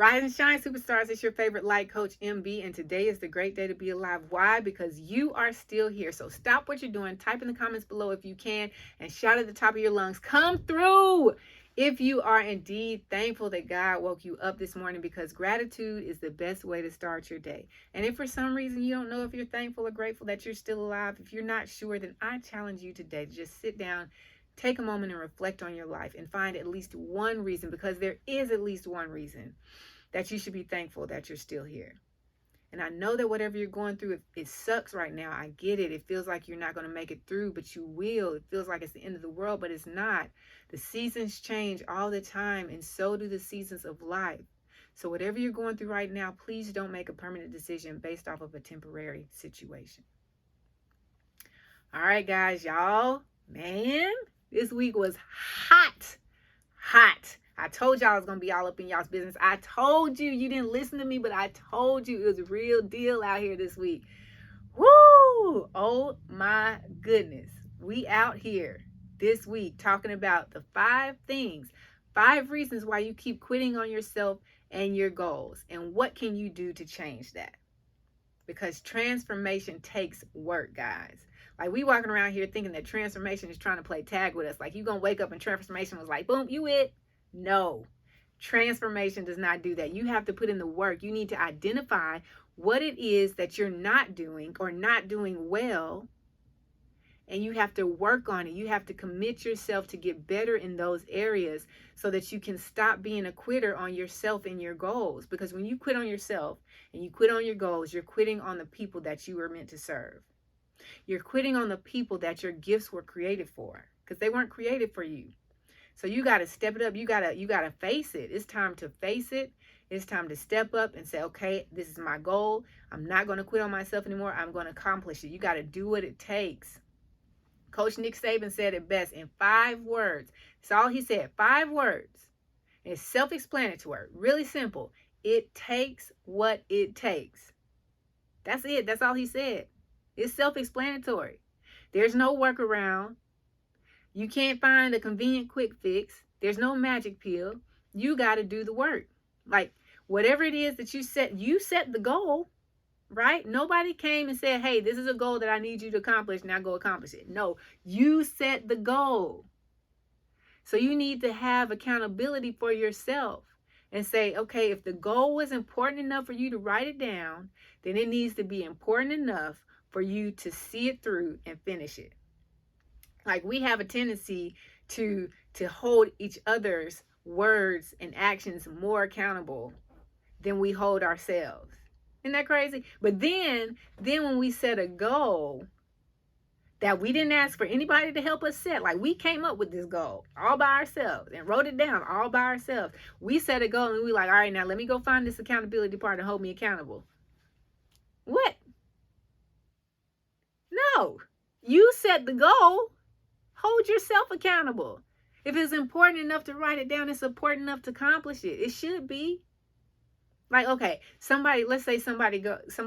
Rise and shine, superstars. It's your favorite light coach, MB, and today is the great day to be alive. Why? Because you are still here. So stop what you're doing, type in the comments below if you can, and shout at the top of your lungs, come through if you are indeed thankful that God woke you up this morning, because gratitude is the best way to start your day. And if for some reason you don't know if you're thankful or grateful that you're still alive, if you're not sure, then I challenge you today to just sit down, take a moment and reflect on your life and find at least one reason, because there is at least one reason that you should be thankful that you're still here. And I know that whatever you're going through, it sucks right now. I get it. It feels like you're not going to make it through, but you will. It feels like it's the end of the world, but it's not. The seasons change all the time, and so do the seasons of life. So whatever you're going through right now, please don't make a permanent decision based off of a temporary situation. All right, guys, y'all, man, this week was hot. I told y'all I was going to be all up in y'all's business. I told you. You didn't listen to me, but I told you it was a real deal out here this week. Woo! Oh my goodness. We out here this week talking about the 5 reasons why you keep quitting on yourself and your goals. And what can you do to change that? Because transformation takes work, guys. Like, we walking around here thinking that transformation is trying to play tag with us. Like, you going to wake up and transformation was like, boom, you it. No, transformation does not do that. You have to put in the work. You need to identify what it is that you're not doing or not doing well, and you have to work on it. You have to commit yourself to get better in those areas so that you can stop being a quitter on yourself and your goals. Because when you quit on yourself and you quit on your goals, you're quitting on the people that you were meant to serve. You're quitting on the people that your gifts were created for, because they weren't created for you. So you got to step it up. You got to face it. It's time to face it. It's time to step up and say, okay, this is my goal. I'm not going to quit on myself anymore. I'm going to accomplish it. You got to do what it takes. Coach Nick Saban said it best in 5 words. That's all he said, 5 words. And it's self-explanatory, really simple. It takes what it takes. That's it. That's all he said. It's self-explanatory. There's no workaround. You can't find a convenient quick fix. There's no magic pill. You got to do the work. Like, whatever it is that you set the goal, right? Nobody came and said, hey, this is a goal that I need you to accomplish. Now go accomplish it. No, you set the goal. So you need to have accountability for yourself and say, okay, if the goal was important enough for you to write it down, then it needs to be important enough for you to see it through and finish it. Like, we have a tendency to hold each other's words and actions more accountable than we hold ourselves. Isn't that crazy? But then when we set a goal that we didn't ask for anybody to help us set, like, we came up with this goal all by ourselves and wrote it down all by ourselves. We set a goal and we like, all right, now let me go find this accountability part and hold me accountable. What? No, you set the goal. Hold yourself accountable. If it's important enough to write it down, it's important enough to accomplish it. It should be. Like, okay, let's say somebody comes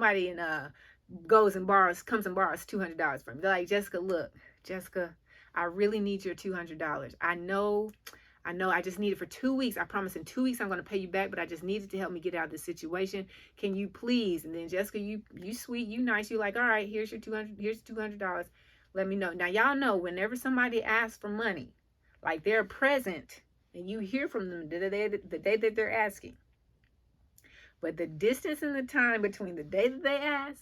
and borrows $200 from me. They're like, Jessica, I really need your $200. I know, I just need it for 2 weeks. I promise in 2 weeks I'm going to pay you back, but I just need it to help me get out of this situation. Can you please? And then, Jessica, you sweet, you nice. You like, all right, here's $200. Let me know. Now, y'all know, whenever somebody asks for money, like, they're present and you hear from them the day that they're asking. But the distance and the time between the day that they ask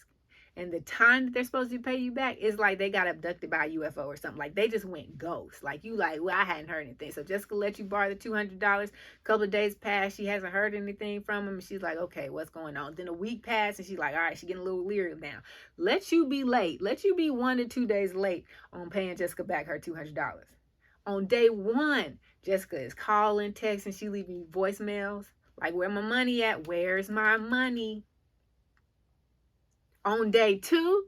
and the time that they're supposed to pay you back is like they got abducted by a UFO or something. Like, they just went ghost. Like, you like, well, I hadn't heard anything. So Jessica let you borrow the $200. A couple of days passed. She hasn't heard anything from him. And she's like, okay, what's going on? Then a week passed and she's like, all right, she's getting a little leery now. Let you be late. Let you be 1 to 2 days late on paying Jessica back her $200. On day 1, Jessica is calling, texting, she leaving you voicemails. Like, where my money at? Where's my money? On day 2,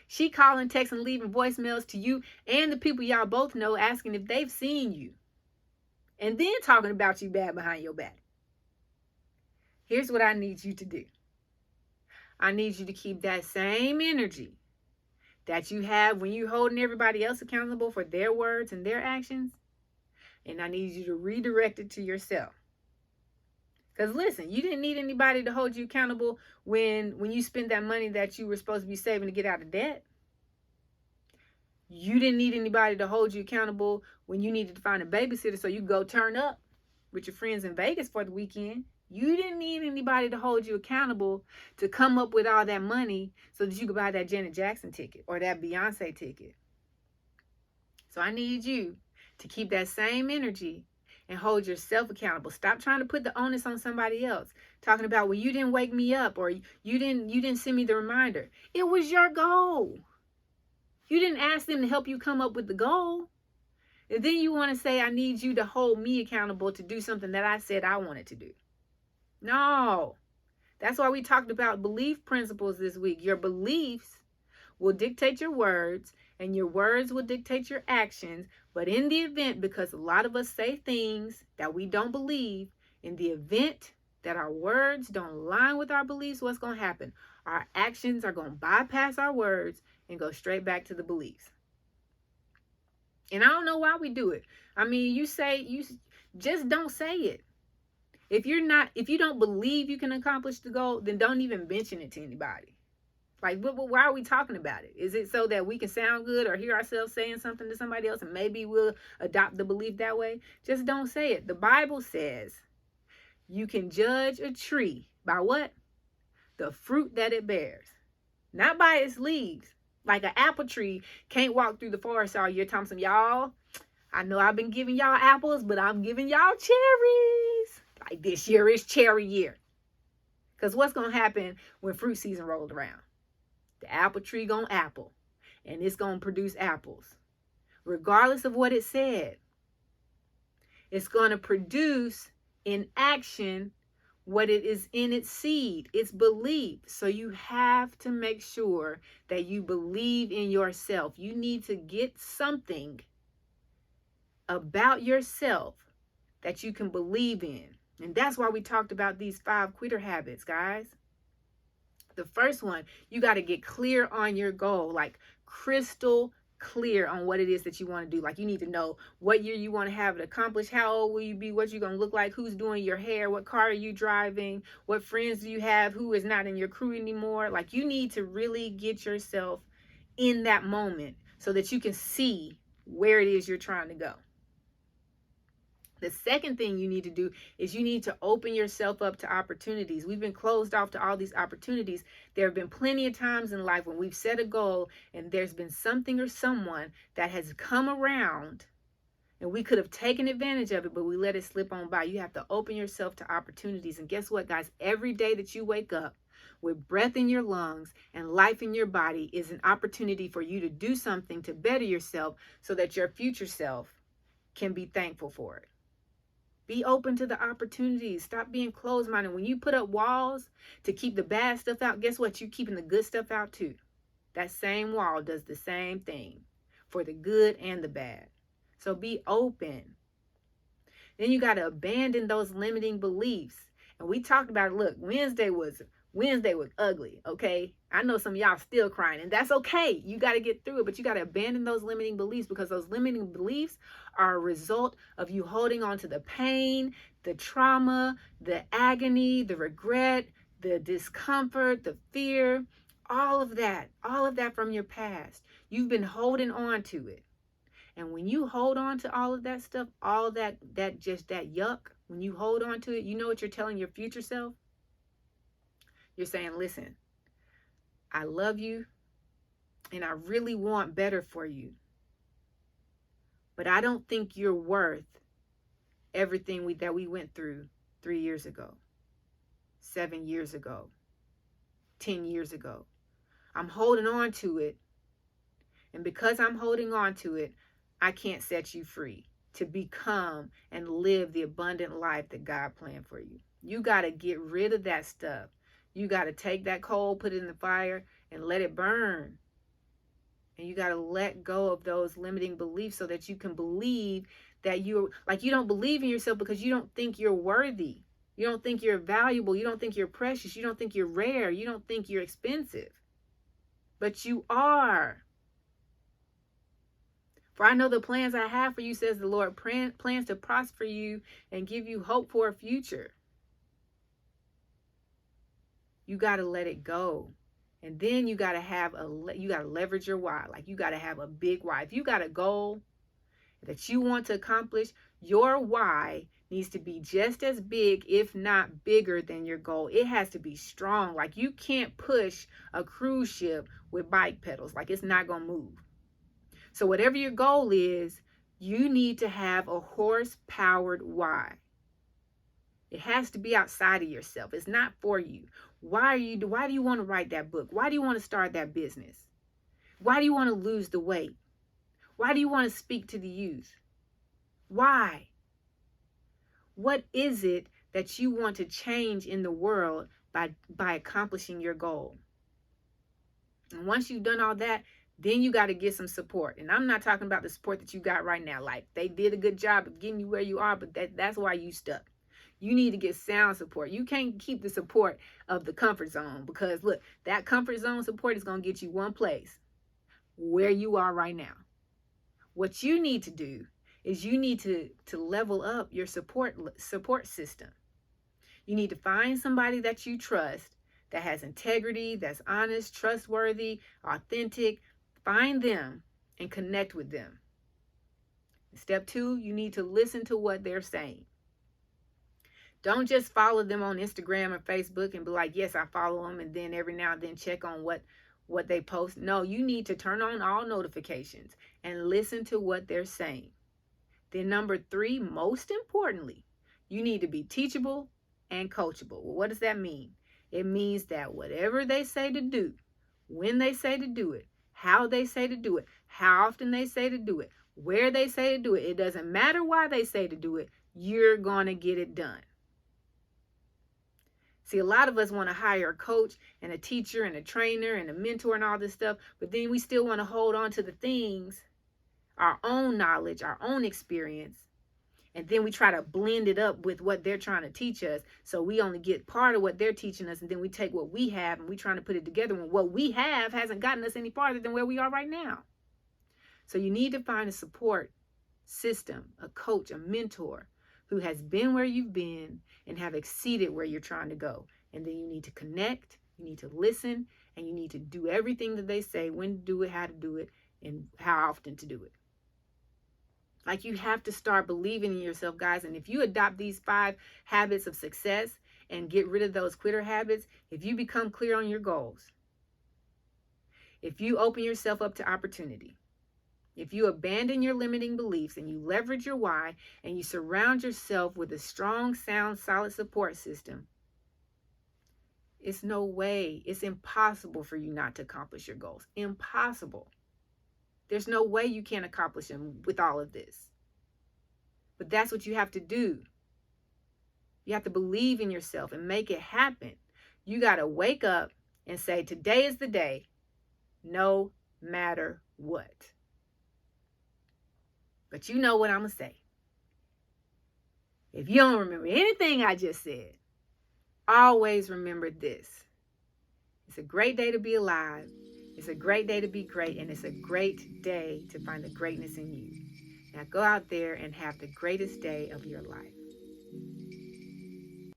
she calling, texting, leaving voicemails to you and the people y'all both know, asking if they've seen you. And then talking about you bad behind your back. Here's what I need you to do. I need you to keep that same energy that you have when you're holding everybody else accountable for their words and their actions. And I need you to redirect it to yourself. Because listen, you didn't need anybody to hold you accountable when you spent that money that you were supposed to be saving to get out of debt. You didn't need anybody to hold you accountable when you needed to find a babysitter so you could go turn up with your friends in Vegas for the weekend. You didn't need anybody to hold you accountable to come up with all that money so that you could buy that Janet Jackson ticket or that Beyonce ticket. So I need you to keep that same energy and hold yourself accountable. Stop trying to put the onus on somebody else. Talking about, well, you didn't wake me up, or you didn't send me the reminder. It was your goal. You didn't ask them to help you come up with the goal. And then you want to say, I need you to hold me accountable to do something that I said I wanted to do. No. That's why we talked about belief principles this week. Your beliefs will dictate your words, and your words will dictate your actions. But in the event, because a lot of us say things that we don't believe, in the event that our words don't align with our beliefs, what's going to happen? Our actions are going to bypass our words and go straight back to the beliefs. And I don't know why we do it. I mean, you just don't say it. If you don't believe you can accomplish the goal, then don't even mention it to anybody. Like, why are we talking about it? Is it so that we can sound good or hear ourselves saying something to somebody else and maybe we'll adopt the belief that way? Just don't say it. The Bible says you can judge a tree by what? The fruit that it bears, not by its leaves. Like an apple tree can't walk through the forest all year. Thompson, y'all, I know I've been giving y'all apples, but I'm giving y'all cherries. Like this year is cherry year. Because what's going to happen when fruit season rolls around? The apple tree gonna apple, and it's gonna produce apples. Regardless of what it said, it's gonna produce in action what it is in its seed, its belief. So you have to make sure that you believe in yourself. You need to get something about yourself that you can believe in. And that's why we talked about these 5 quitter habits, guys. The first one, you got to get clear on your goal, like crystal clear on what it is that you want to do. Like you need to know what year you want to have it accomplished, how old will you be, what you're going to look like, who's doing your hair, what car are you driving, what friends do you have, who is not in your crew anymore. Like you need to really get yourself in that moment so that you can see where it is you're trying to go. The second thing you need to do is you need to open yourself up to opportunities. We've been closed off to all these opportunities. There have been plenty of times in life when we've set a goal and there's been something or someone that has come around and we could have taken advantage of it, but we let it slip on by. You have to open yourself to opportunities. And guess what, guys? Every day that you wake up with breath in your lungs and life in your body is an opportunity for you to do something to better yourself so that your future self can be thankful for it. Be open to the opportunities. Stop being closed-minded. When you put up walls to keep the bad stuff out, guess what? You're keeping the good stuff out too. That same wall does the same thing for the good and the bad. So be open. Then you got to abandon those limiting beliefs. And we talked about it. Look, Wednesday was ugly, okay? I know some of y'all still crying, and that's okay. You got to get through it, but you got to abandon those limiting beliefs because those limiting beliefs are a result of you holding on to the pain, the trauma, the agony, the regret, the discomfort, the fear, all of that from your past. You've been holding on to it. And when you hold on to all of that stuff, all that yuck, when you hold on to it, you know what you're telling your future self? You're saying, listen, I love you and I really want better for you. But I don't think you're worth everything that we went through 3 years ago, 7 years ago, 10 years ago. I'm holding on to it. And because I'm holding on to it, I can't set you free to become and live the abundant life that God planned for you. You got to get rid of that stuff. You got to take that coal, put it in the fire, and let it burn. And you got to let go of those limiting beliefs so that you can believe that you don't believe in yourself because you don't think you're worthy. You don't think you're valuable. You don't think you're precious. You don't think you're rare. You don't think you're expensive. But you are. For I know the plans I have for you, says the Lord, plans to prosper you and give you hope for a future. You got to let it go. And then you got to leverage your why. Like, you got to have a big why. If you got a goal that you want to accomplish, your why needs to be just as big, if not bigger than your goal. It has to be strong. Like, you can't push a cruise ship with bike pedals. Like, it's not going to move. So whatever your goal is, you need to have a horse-powered why. It has to be outside of yourself. It's not for you. Why do you want to write that book? Why do you want to start that business? Why do you want to lose the weight? Why do you want to speak to the youth? Why? What is it that you want to change in the world by accomplishing your goal? And once you've done all that, then you got to get some support. And I'm not talking about the support that you got right now. Like, they did a good job of getting you where you are, but that's why you stuck. You need to get sound support. You can't keep the support of the comfort zone, because look, that comfort zone support is going to get you one place, where you are right now. What you need to do is you need to level up your support system. You need to find somebody that you trust, that has integrity, that's honest, trustworthy, authentic. Find them and connect with them. Step 2, you need to listen to what they're saying. Don't just follow them on Instagram or Facebook and be like, yes, I follow them, and then every now and then check on what they post. No, you need to turn on all notifications and listen to what they're saying. Then number 3, most importantly, you need to be teachable and coachable. Well, what does that mean? It means that whatever they say to do, when they say to do it, how they say to do it, how often they say to do it, where they say to do it, it doesn't matter why they say to do it, you're going to get it done. See, a lot of us want to hire a coach and a teacher and a trainer and a mentor and all this stuff, but then we still want to hold on to the things, our own knowledge, our own experience, and then we try to blend it up with what they're trying to teach us. So we only get part of what they're teaching us, and then we take what we have and we trying to put it together when what we have hasn't gotten us any farther than where we are right now. So you need to find a support system, a coach, a mentor who has been where you've been and have exceeded where you're trying to go. And then you need to connect, you need to listen, and you need to do everything that they say, when to do it, how to do it, and how often to do it. Like, you have to start believing in yourself, guys. And if you adopt these 5 habits of success and get rid of those quitter habits, if you become clear on your goals, if you open yourself up to opportunity, if you abandon your limiting beliefs and you leverage your why, and you surround yourself with a strong, sound, solid support system, it's no way, it's impossible for you not to accomplish your goals. Impossible. There's no way you can't accomplish them with all of this. But that's what you have to do. You have to believe in yourself and make it happen. You got to wake up and say, today is the day, no matter what. But you know what I'm going to say. If you don't remember anything I just said, always remember this. It's a great day to be alive. It's a great day to be great. And it's a great day to find the greatness in you. Now go out there and have the greatest day of your life.